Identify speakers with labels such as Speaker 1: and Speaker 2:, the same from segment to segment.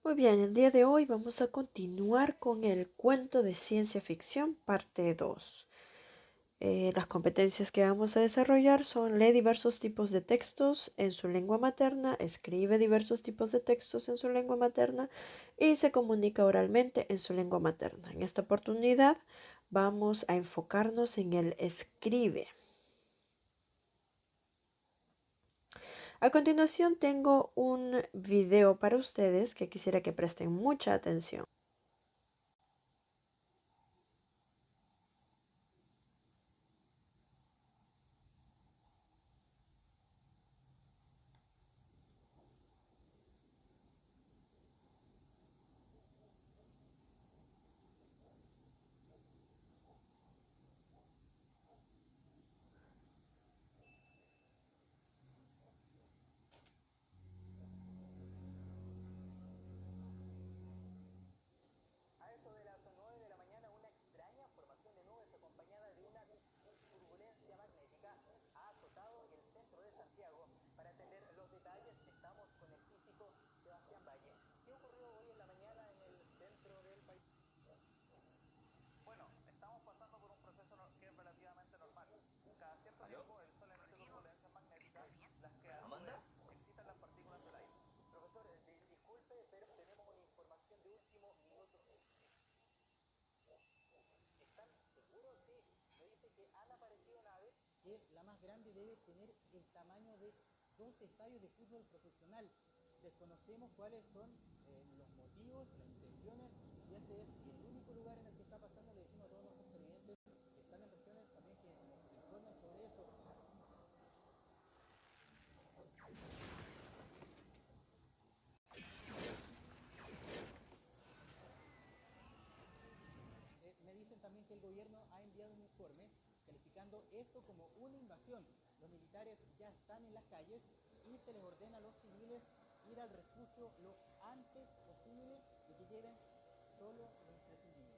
Speaker 1: Muy bien, el día de hoy vamos a continuar con el cuento de ciencia ficción, parte 2. Las competencias que vamos a desarrollar son: lee diversos tipos de textos en su lengua materna, escribe diversos tipos de textos en su lengua materna y se comunica oralmente en su lengua materna. En esta oportunidad vamos a enfocarnos en el escribe. A continuación tengo un video para ustedes que quisiera que presten mucha atención.
Speaker 2: que la más grande debe tener el tamaño de 2 estadios de fútbol profesional. Desconocemos cuáles son los motivos, las intenciones. Si este es el único lugar en el que está pasando, le decimos a todos nuestros televidentes que están en regiones también que nos informen sobre eso. Me dicen también que el gobierno ha enviado un informe calificando esto como una invasión. Los militares ya están en las calles y se les ordena a los civiles ir al refugio lo antes posible y que lleven solo lo imprescindible.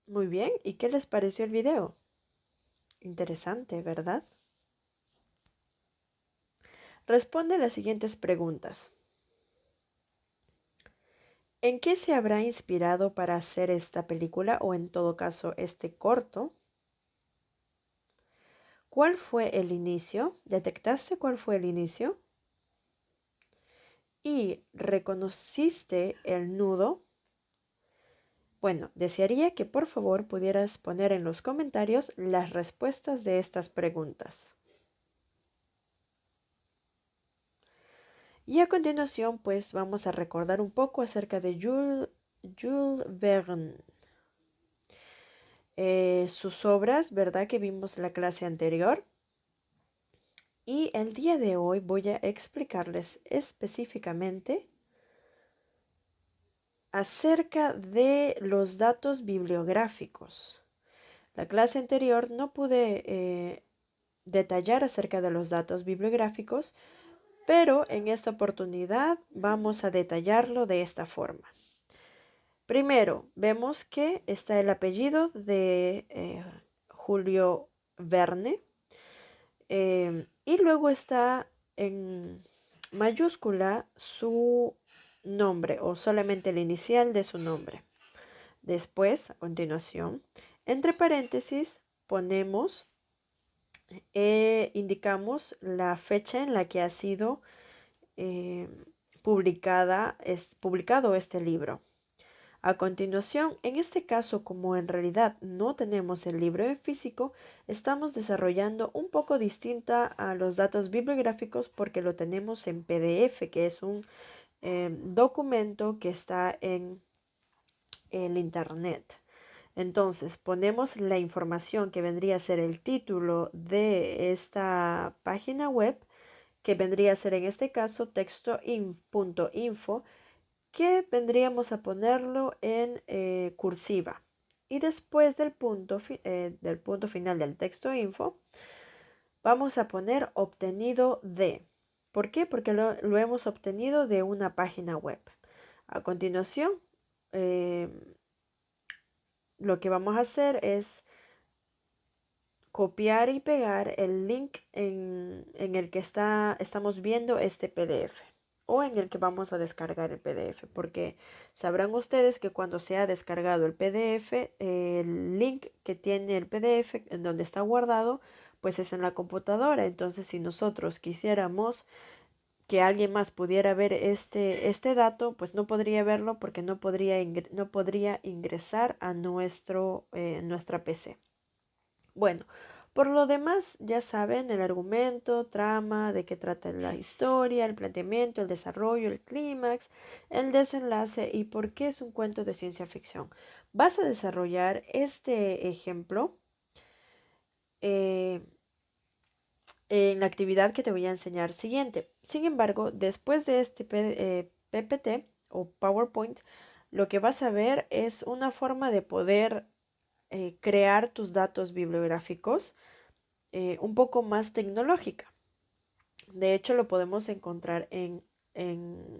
Speaker 1: Muy bien, ¿y qué les pareció el video? Interesante, ¿verdad? Responde las siguientes preguntas. ¿En qué se habrá inspirado para hacer esta película o en todo caso este corto? ¿Cuál fue el inicio? ¿Detectaste cuál fue el inicio? ¿Y reconociste el nudo? Bueno, desearía que por favor pudieras poner en los comentarios las respuestas de estas preguntas. Y a continuación, pues vamos a recordar un poco acerca de Jules Verne. Sus obras, ¿verdad? Que vimos en la clase anterior. Y el día de hoy voy a explicarles específicamente acerca de los datos bibliográficos. La clase anterior no pude detallar acerca de los datos bibliográficos, pero en esta oportunidad vamos a detallarlo de esta forma. Primero, vemos que está el apellido de Julio Verne y luego está en mayúscula su nombre o solamente el inicial de su nombre. Después, a continuación, entre paréntesis ponemos, indicamos la fecha en la que ha sido eh, publicado este libro. A continuación, en este caso, como en realidad no tenemos el libro en físico, estamos desarrollando un poco distinta a los datos bibliográficos porque lo tenemos en PDF, que es un documento que está en el internet. Entonces ponemos la información que vendría a ser el título de esta página web, que vendría a ser en este caso texto.info, que vendríamos a ponerlo en cursiva. Y después del punto final del texto info, vamos a poner obtenido de. ¿Por qué? Porque lo hemos obtenido de una página web. A continuación, lo que vamos a hacer es copiar y pegar el link en el que estamos viendo este PDF o en el que vamos a descargar el PDF, porque sabrán ustedes que cuando se ha descargado el PDF, el link que tiene el PDF en donde está guardado, pues es en la computadora. Entonces, si nosotros quisiéramos que alguien más pudiera ver este dato, pues no podría verlo porque no podría ingresar a nuestra PC. Bueno, por lo demás, ya saben el argumento, trama, de qué trata la historia, el planteamiento, el desarrollo, el clímax, el desenlace y por qué es un cuento de ciencia ficción. Vas a desarrollar este ejemplo eh, en la actividad que te voy a enseñar siguiente. Sin embargo, después de este PPT o PowerPoint, lo que vas a ver es una forma de poder crear tus datos bibliográficos un poco más tecnológica. De hecho, lo podemos encontrar en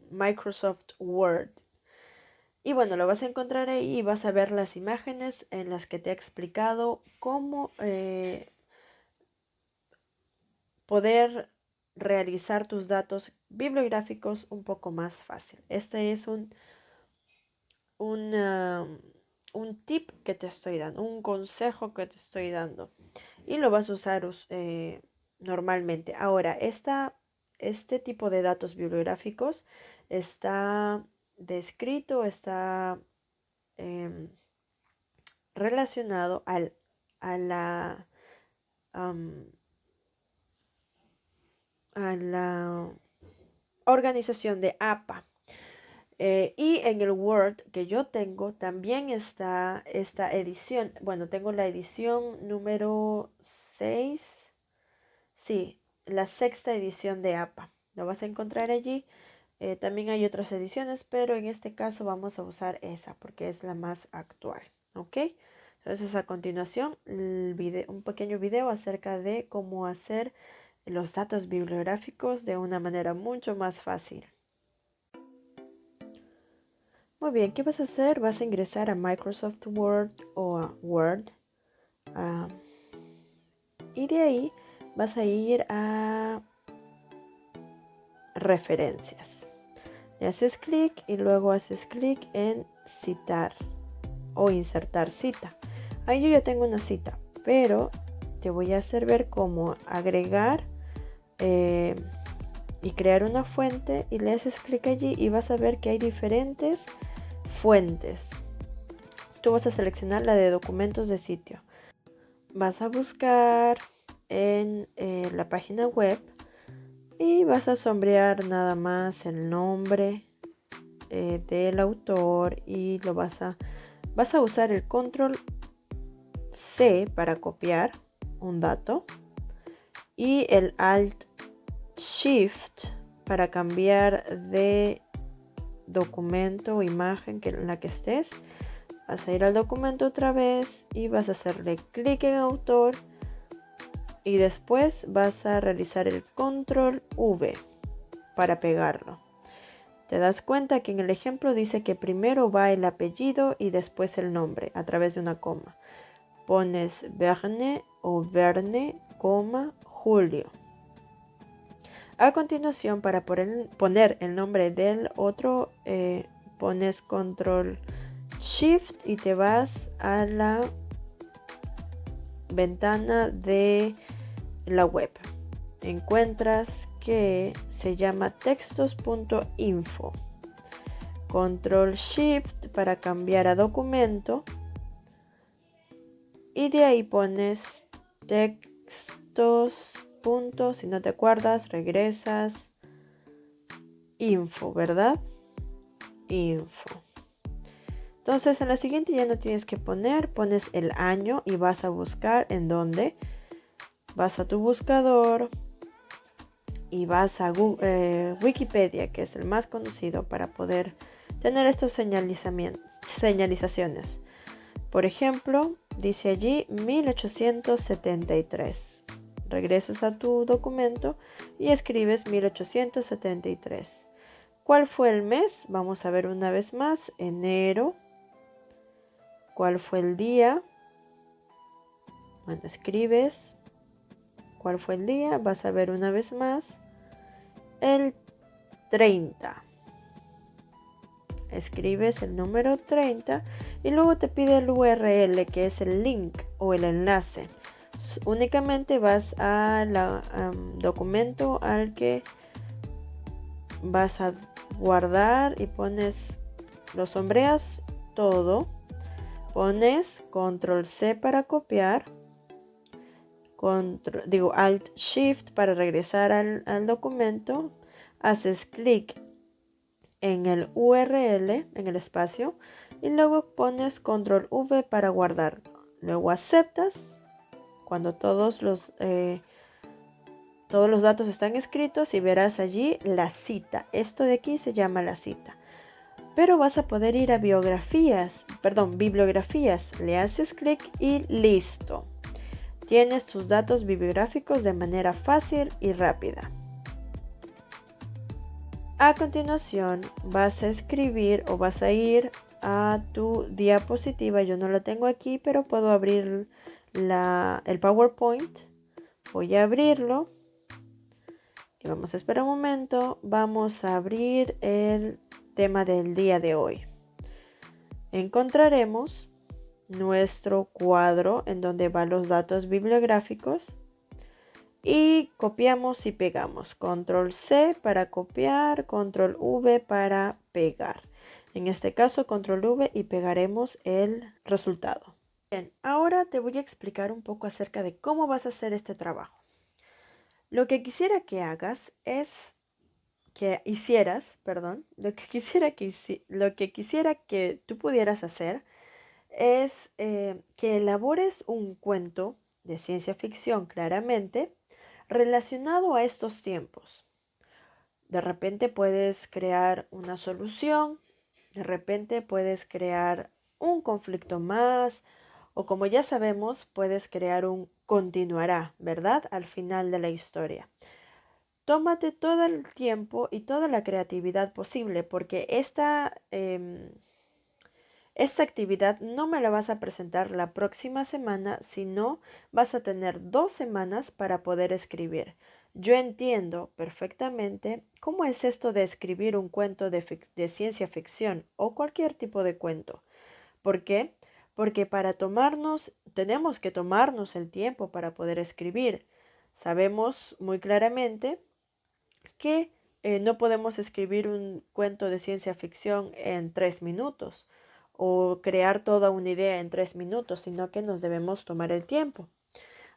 Speaker 1: Microsoft Word. Y bueno, lo vas a encontrar ahí y vas a ver las imágenes en las que te he explicado cómo poder realizar tus datos bibliográficos un poco más fácil. Este es un, un tip que te estoy dando, un consejo que te estoy dando. Y lo vas a usar normalmente. Ahora, este tipo de datos bibliográficos está descrito, está em, relacionado a am, a la organización de APA. Y en el Word que yo tengo también está esta edición. Bueno, tengo la edición número 6. Sí, la sexta edición de APA. Lo vas a encontrar allí. También hay otras ediciones, pero en este caso vamos a usar esa porque es la más actual. ¿Ok? Entonces a continuación un pequeño video acerca de cómo hacer los datos bibliográficos de una manera mucho más fácil. Muy bien, ¿qué vas a hacer? Vas a ingresar a Microsoft Word o a Word. ah, y de ahí vas a ir a referencias. Le haces clic y luego haces clic en citar o insertar cita. Ahí yo ya tengo una cita, pero te voy a hacer ver cómo agregar y crear una fuente y le haces clic allí y vas a ver que hay diferentes fuentes. Tú vas a seleccionar la de documentos de sitio. Vas a buscar en la página web y vas a sombrear nada más el nombre del autor y vas a usar el control C para copiar un dato y el alt shift para cambiar de documento o imagen en la que estés. Vas a ir al documento otra vez y vas a hacerle clic en autor y después vas a realizar el control V para pegarlo. Te das cuenta que en el ejemplo dice que primero va el apellido y después el nombre a través de una coma. Pones Verne o Verne, Julio. A continuación, para poner el nombre del otro, pones control shift y te vas a la ventana de la web. Encuentras que se llama textos.info. Control Shift para cambiar a documento. Y de ahí pones textos. Si no te acuerdas, regresas. Info, ¿verdad? Info. Entonces en la siguiente ya no tienes que pones el año y vas a buscar en dónde. Vas a tu buscador y vas a Wikipedia, que es el más conocido para poder tener estos señalizaciones. Por ejemplo, dice allí 1873. Regresas a tu documento y escribes 1873. ¿Cuál fue el mes? Vamos a ver una vez más. Enero. ¿Cuál fue el día? Bueno, escribes. ¿Cuál fue el día? Vas a ver una vez más. El 30. Escribes el número 30 y luego te pide el URL, que es el link o el enlace. Únicamente vas al documento al que vas a guardar y lo sombreas todo. Pones control C para copiar, alt shift para regresar al documento, haces clic en el URL, en el espacio, y luego pones control V para guardar. Luego aceptas cuando todos los datos están escritos y verás allí la cita. Esto de aquí se llama la cita. Pero vas a poder ir a bibliografías. Le haces clic y listo. Tienes tus datos bibliográficos de manera fácil y rápida. A continuación vas a escribir o vas a ir a tu diapositiva. Yo no la tengo aquí, pero puedo abrir el PowerPoint. Voy a abrirlo. Y vamos a esperar un momento. Vamos a abrir el tema del día de hoy. Encontraremos nuestro cuadro en donde van los datos bibliográficos y copiamos y pegamos. Control C para copiar, control V para pegar. En este caso, control V y pegaremos el resultado. Bien, ahora te voy a explicar un poco acerca de cómo vas a hacer este trabajo. Lo que quisiera que hagas es lo que quisiera que tú pudieras hacer es que elabores un cuento de ciencia ficción claramente relacionado a estos tiempos. De repente puedes crear una solución, de repente puedes crear un conflicto más, o como ya sabemos, puedes crear un continuará, ¿verdad? Al final de la historia. Tómate todo el tiempo y toda la creatividad posible, porque esta actividad no me la vas a presentar la próxima semana, sino vas a tener 2 semanas para poder escribir. Yo entiendo perfectamente cómo es esto de escribir un cuento de ciencia ficción o cualquier tipo de cuento. ¿Por qué? Porque tenemos que tomarnos el tiempo para poder escribir. Sabemos muy claramente que no podemos escribir un cuento de ciencia ficción en 3 minutos o crear toda una idea en 3 minutos, sino que nos debemos tomar el tiempo.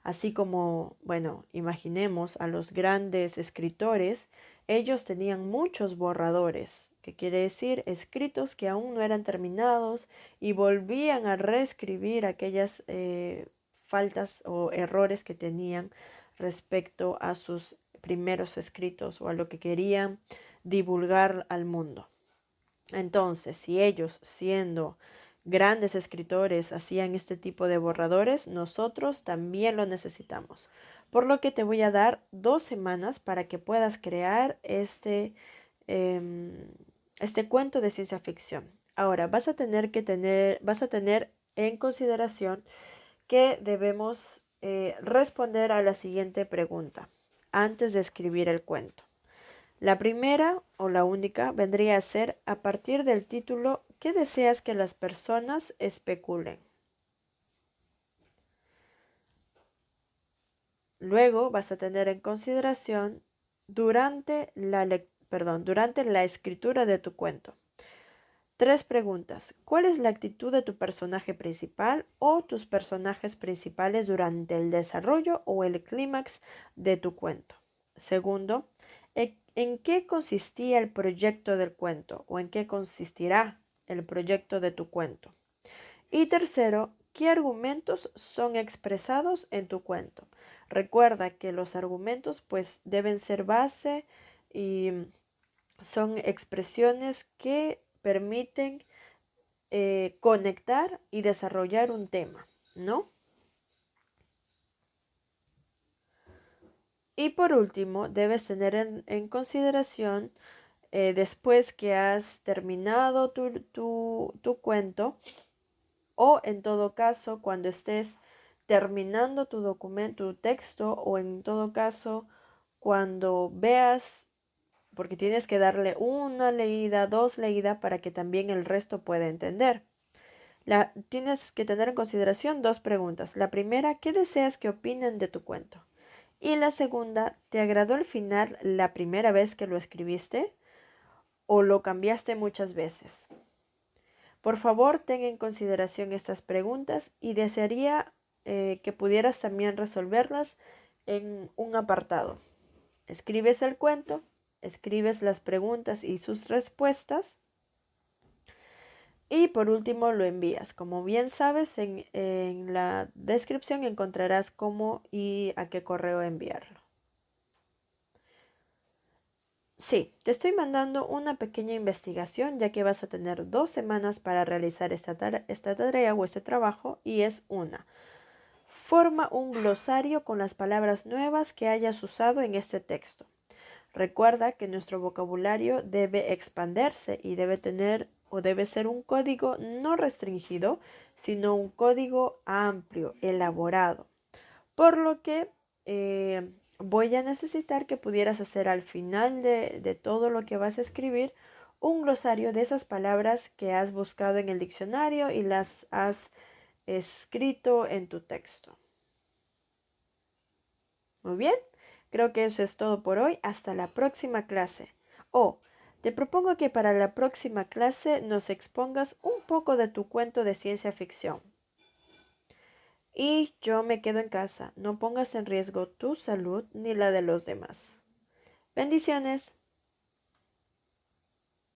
Speaker 1: Así como, bueno, imaginemos a los grandes escritores, ellos tenían muchos borradores, que quiere decir escritos que aún no eran terminados y volvían a reescribir aquellas faltas o errores que tenían respecto a sus primeros escritos o a lo que querían divulgar al mundo. Entonces, si ellos, siendo grandes escritores, hacían este tipo de borradores, nosotros también lo necesitamos. Por lo que te voy a dar 2 semanas para que puedas crear este cuento de ciencia ficción. Ahora, vas a tener en consideración que debemos responder a la siguiente pregunta antes de escribir el cuento. La primera o la única vendría a ser a partir del título, ¿qué deseas que las personas especulen? Luego vas a tener en consideración durante la escritura de tu cuento. 3 preguntas. ¿Cuál es la actitud de tu personaje principal o tus personajes principales durante el desarrollo o el clímax de tu cuento? Segundo, ¿en qué consistía el proyecto del cuento o en qué consistirá el proyecto de tu cuento. Y tercero, ¿qué argumentos son expresados en tu cuento? Recuerda que los argumentos pues deben ser base y son expresiones que permiten conectar y desarrollar un tema, ¿no? Y por último, debes tener en consideración, después que has terminado tu cuento, o en todo caso, cuando estés terminando tu documento, tu texto, o en todo caso, cuando veas, porque tienes que darle una leída, dos leídas para que también el resto pueda entender. Tienes que tener en consideración dos preguntas. La primera, ¿qué deseas que opinen de tu cuento? Y la segunda, ¿te agradó el final la primera vez que lo escribiste o lo cambiaste muchas veces? Por favor, ten en consideración estas preguntas y desearía que pudieras también resolverlas en un apartado. Escribes el cuento, escribes las preguntas y sus respuestas y por último lo envías. Como bien sabes, en la descripción encontrarás cómo y a qué correo enviarlo. Sí, te estoy mandando una pequeña investigación ya que vas a tener 2 semanas para realizar esta tarea o este trabajo y es una. Forma un glosario con las palabras nuevas que hayas usado en este texto. Recuerda que nuestro vocabulario debe expandirse y debe tener o debe ser un código no restringido, sino un código amplio, elaborado. Por lo que voy a necesitar que pudieras hacer al final de todo lo que vas a escribir un glosario de esas palabras que has buscado en el diccionario y las has escrito en tu texto. Muy bien, creo que eso es todo por hoy. Hasta la próxima clase. Te propongo que para la próxima clase nos expongas un poco de tu cuento de ciencia ficción. Y yo me quedo en casa. No pongas en riesgo tu salud ni la de los demás. Bendiciones.